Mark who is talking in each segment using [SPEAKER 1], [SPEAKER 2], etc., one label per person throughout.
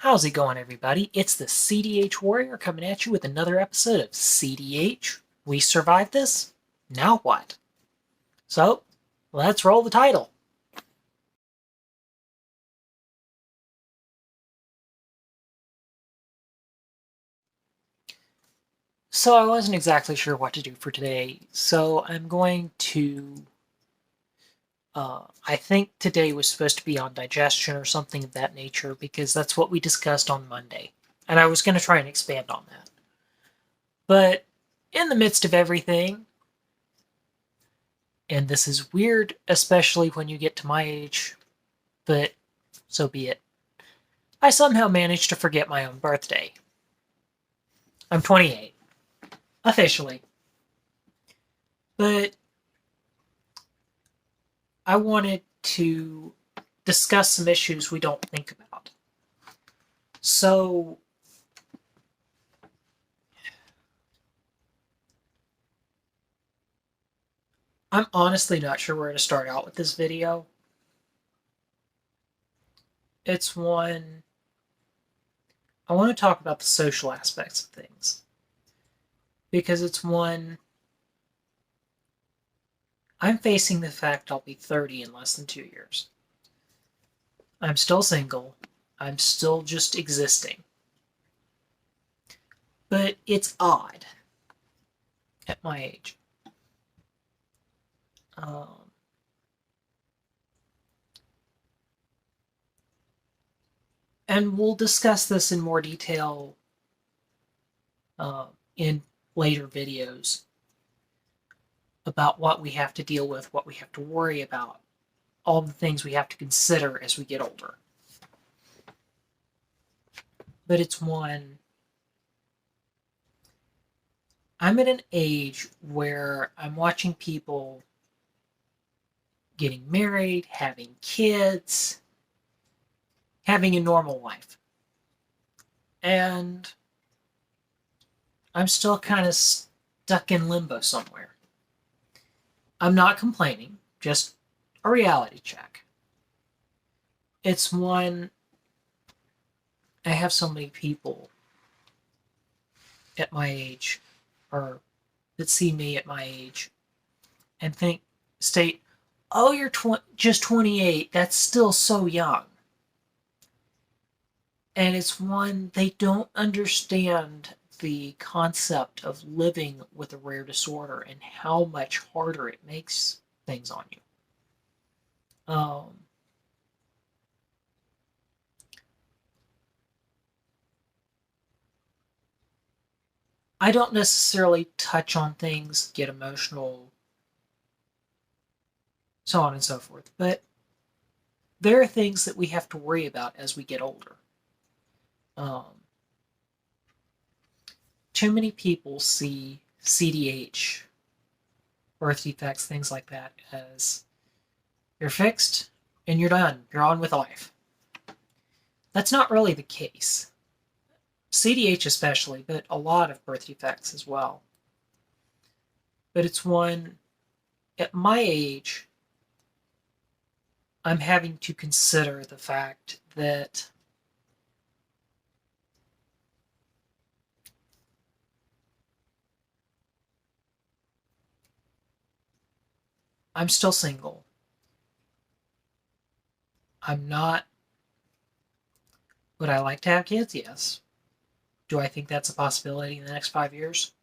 [SPEAKER 1] How's it going, everybody? It's the CDH Warrior coming at you with another episode of CDH. We survived this? Now what? So, let's roll the title. So, I wasn't exactly sure what to do for today, so I'm going to. I think today was supposed to be on digestion or something of that nature because that's what we discussed on Monday. And I was going to try and expand on that. But in the midst of everything, and this is weird, especially when you get to my age, but so be it. I somehow managed to forget my own birthday. I'm 28, officially. But I wanted to discuss some issues we don't think about. So, I'm honestly not sure where to start out with this video. It's one. I want to talk about the social aspects of things. Because it's one. I'm facing the fact I'll be 30 in less than 2 years. I'm still single. I'm still just existing. But it's odd at my age. And we'll discuss this in more detail in later videos about what we have to deal with, what we have to worry about, all the things we have to consider as we get older. But it's one. I'm at an age where I'm watching people getting married, having kids, having a normal life. And I'm still kind of stuck in limbo somewhere. I'm not complaining, just a reality check. It's one. I have so many people at my age, or that see me at my age, and state, oh, you're just 28, that's still so young. And it's one, they don't understand the concept of living with a rare disorder and how much harder it makes things on you. I don't necessarily touch on things, get emotional, so on and so forth, but there are things that we have to worry about as we get older. Too many people see CDH, birth defects, things like that, as you're fixed and you're done. You're on with life. That's not really the case. CDH especially, but a lot of birth defects as well. But it's one, at my age, I'm having to consider the fact that I'm still single. I'm not. Would I like to have kids? Yes. Do I think that's a possibility in the next 5 years?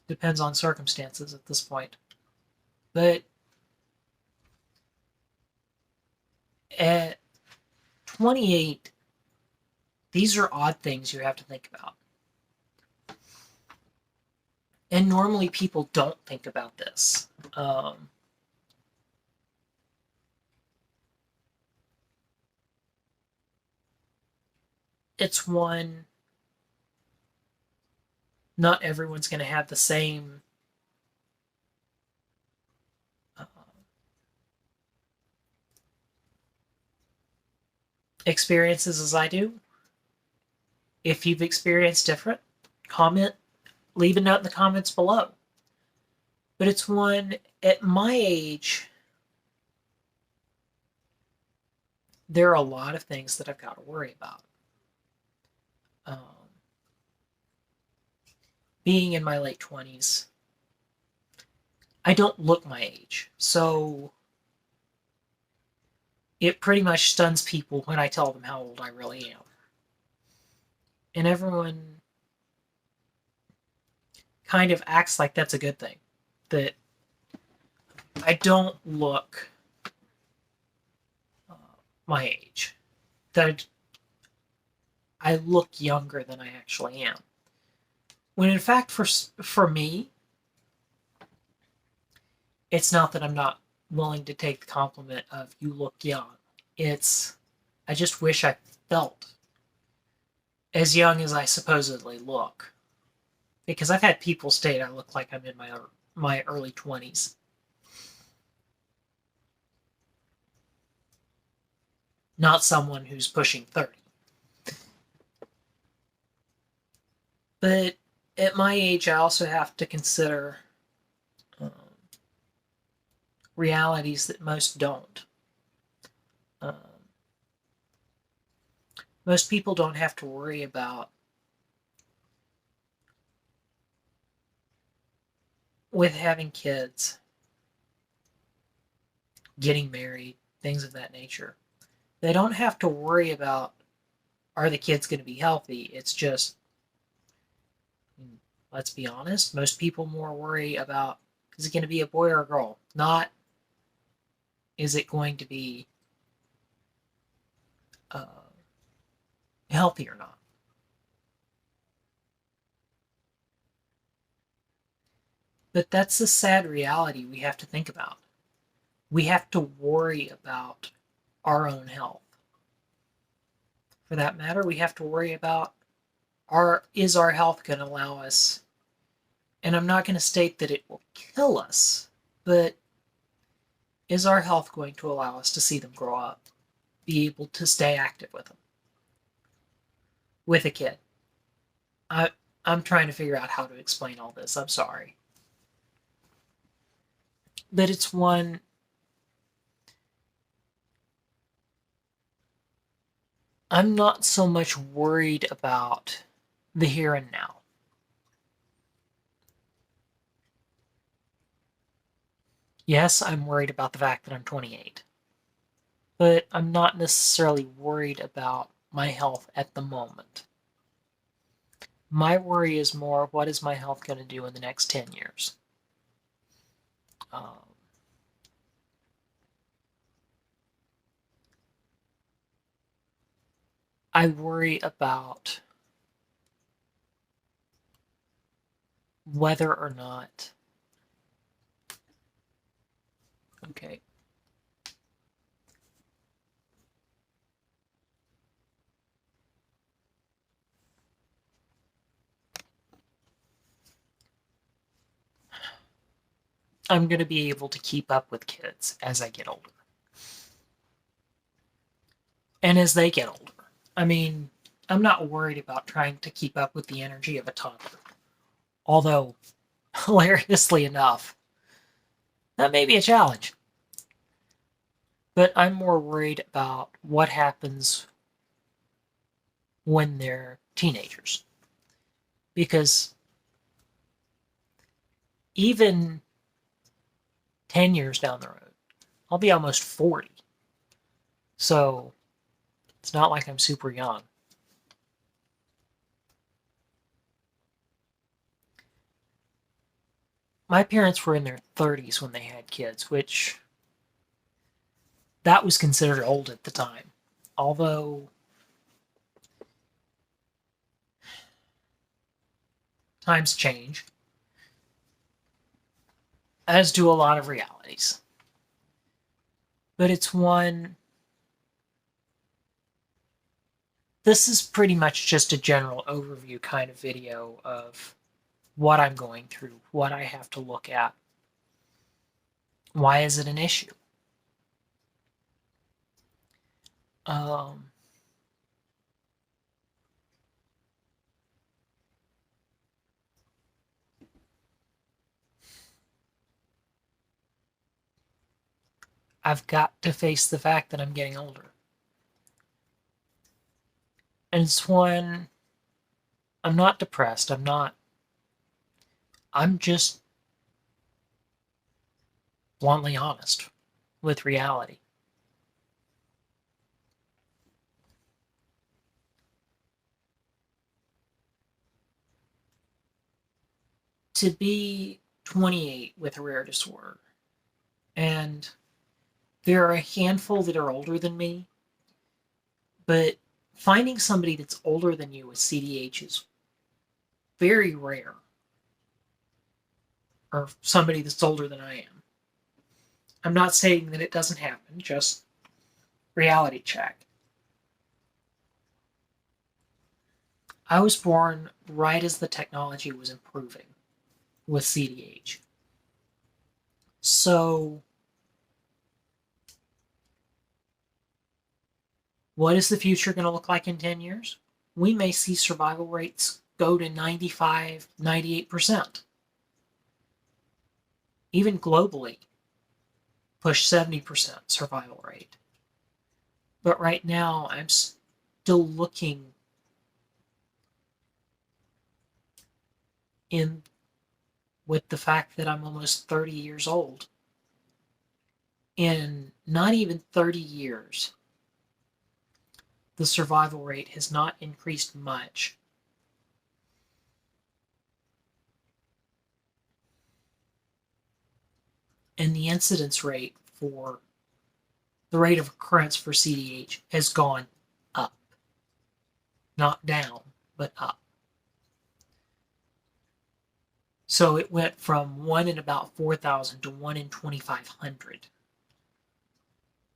[SPEAKER 1] Depends on circumstances at this point. But at 28, these are odd things you have to think about. And normally people don't think about this. It's one, not everyone's going to have the same experiences as I do. If you've experienced different, leave a note in the comments below. But it's one, at my age, there are a lot of things that I've got to worry about. Um, Being in my late 20s, I don't look my age. So it pretty much stuns people when I tell them how old I really am. And everyone kind of acts like that's a good thing. That I don't look my age. That I look younger than I actually am. When in fact, for me, it's not that I'm not willing to take the compliment of you look young. It's I just wish I felt as young as I supposedly look. Because I've had people state I look like I'm in my early 20s. Not someone who's pushing 30. But at my age, I also have to consider um, realities that most don't. Um, Most people don't have to worry about with having kids, getting married, things of that nature. They don't have to worry about are the kids going to be healthy. It's just, let's be honest, most people more worry about is it going to be a boy or a girl, not is it going to be uh, healthy or not. But that's the sad reality we have to think about. We have to worry about our own health. For that matter, we have to worry about is our health going to allow us, and I'm not going to state that it will kill us, but is our health going to allow us to see them grow up, be able to stay active with a kid? I, I'm trying to figure out how to explain all this. I'm sorry. But it's one, I'm not so much worried about the here and now. Yes, I'm worried about the fact that I'm 28, but I'm not necessarily worried about my health at the moment. My worry is more what is my health going to do in the next 10 years? Um, I worry about whether or not, okay, I'm going to be able to keep up with kids as I get older. And as they get older. I mean, I'm not worried about trying to keep up with the energy of a toddler. Although, hilariously enough, that may be a challenge. But I'm more worried about what happens when they're teenagers. Because even 10 years down the road, I'll be almost 40. So it's not like I'm super young. My parents were in their 30s when they had kids, which that was considered old at the time. Although times change, as do a lot of realities. But it's one. This is pretty much just a general overview kind of video of what I'm going through, what I have to look at. Why is it an issue? Um, I've got to face the fact that I'm getting older. And it's when I'm not depressed. I'm just bluntly honest with reality. To be 28 with a rare disorder, and there are a handful that are older than me, but finding somebody that's older than you with CDH is very rare, or somebody that's older than I am. I'm not saying that it doesn't happen, just reality check. I was born right as the technology was improving with CDH. So, what is the future going to look like in 10 years? We may see survival rates go to 95, 98%. Even globally, push 70% survival rate. But right now, I'm still looking in with the fact that I'm almost 30 years old. In not even 30 years, the survival rate has not increased much. And the incidence rate for the rate of occurrence for CDH has gone up. Not down, but up. So it went from 1 in about 4,000 to 1 in 2,500.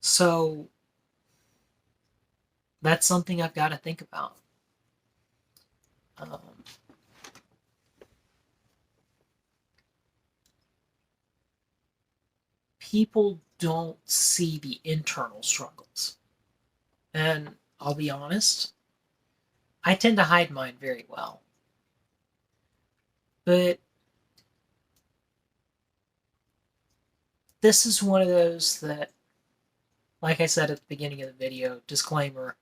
[SPEAKER 1] So that's something I've got to think about. People don't see the internal struggles. And I'll be honest, I tend to hide mine very well. But this is one of those that, like I said at the beginning of the video, disclaimer,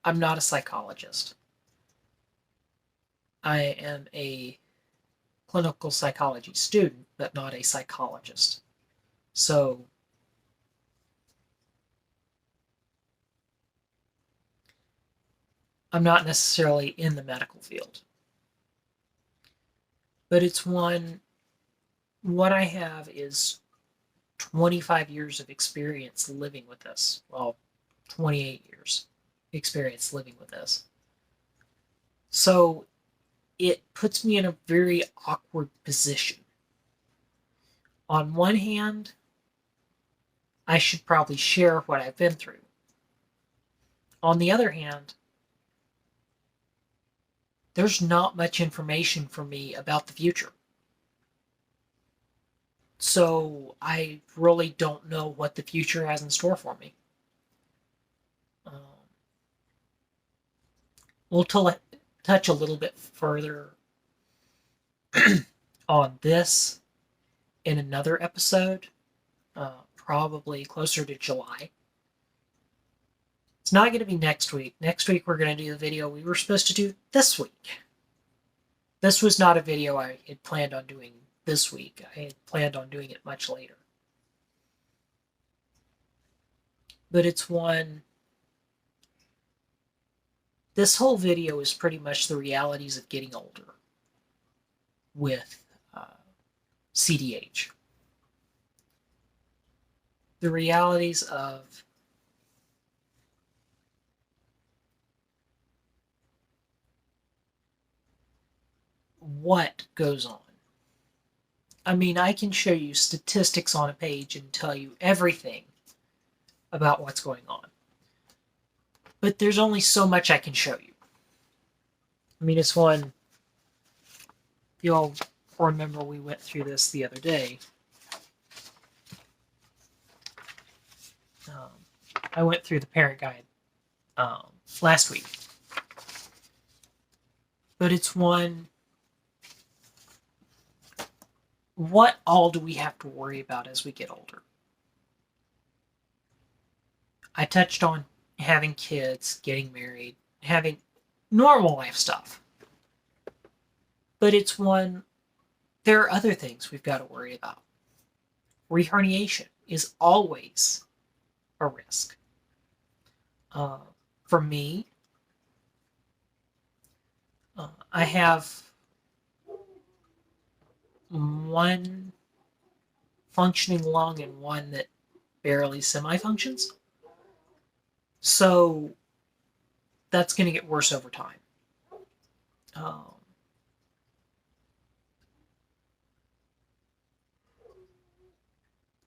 [SPEAKER 1] I'm not a psychologist. I am a clinical psychology student, but not a psychologist. So I'm not necessarily in the medical field. But it's one, what I have is 25 years of experience living with this. Well, 28 years experience living with this. So it puts me in a very awkward position. On one hand, I should probably share what I've been through. On the other hand, there's not much information for me about the future. So I really don't know what the future has in store for me. We'll touch a little bit further on this in another episode, probably closer to July. It's not going to be next week. Next week we're going to do the video we were supposed to do this week. This was not a video I had planned on doing this week. I had planned on doing it much later. But it's one... This whole video is pretty much the realities of getting older with CDH. The realities of what goes on. I mean, I can show you statistics on a page and tell you everything about what's going on. But there's only so much I can show you. I mean, it's one... You'll remember we went through this the other day. I went through the parent guide last week. But it's one... What all do we have to worry about as we get older? I touched on having kids, getting married, having normal life stuff. But it's one, there are other things we've got to worry about. Reherniation is always a risk. For me, I have one functioning lung and one that barely semi-functions. So that's going to get worse over time.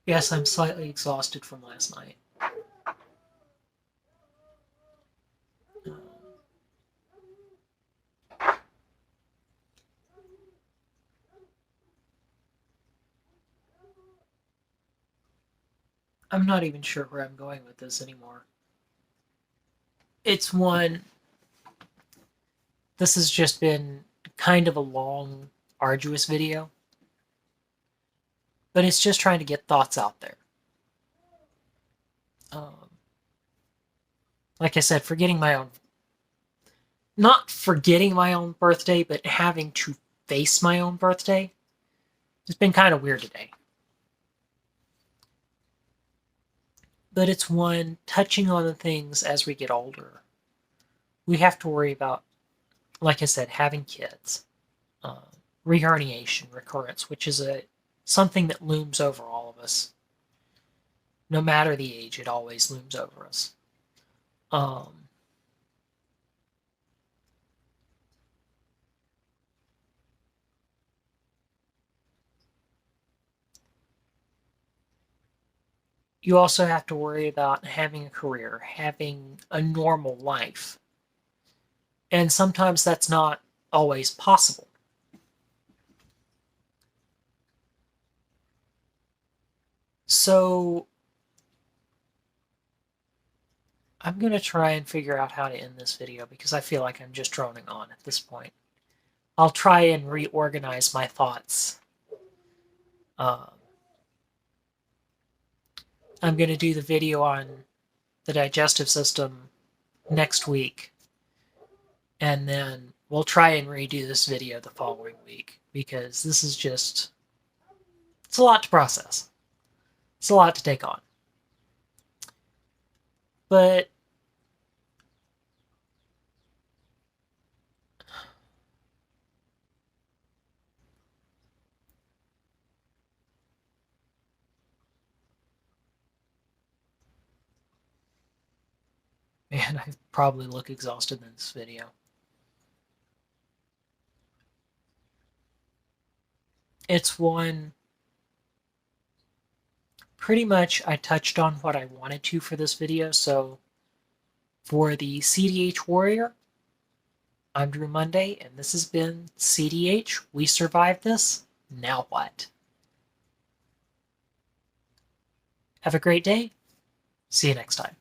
[SPEAKER 1] Yes, I'm slightly exhausted from last night. I'm not even sure where I'm going with this anymore. It's one, this has just been kind of a long, arduous video. But it's just trying to get thoughts out there. Like I said, not forgetting my own birthday, but having to face my own birthday, it's been kind of weird today. But it's one, touching on the things as we get older. We have to worry about, like I said, having kids, reherniation, recurrence, which is something that looms over all of us. No matter the age, it always looms over us. You also have to worry about having a career, having a normal life. And sometimes that's not always possible. So I'm going to try and figure out how to end this video because I feel like I'm just droning on at this point. I'll try and reorganize my thoughts. I'm going to do the video on the digestive system next week. And then we'll try and redo this video the following week because this is just, it's a lot to process. It's a lot to take on. But man, I probably look exhausted in this video. It's one, pretty much I touched on what I wanted to for this video, so for the CDH Warrior, I'm Drew Monday, and this has been CDH. We survived this. Now what? Have a great day. See you next time.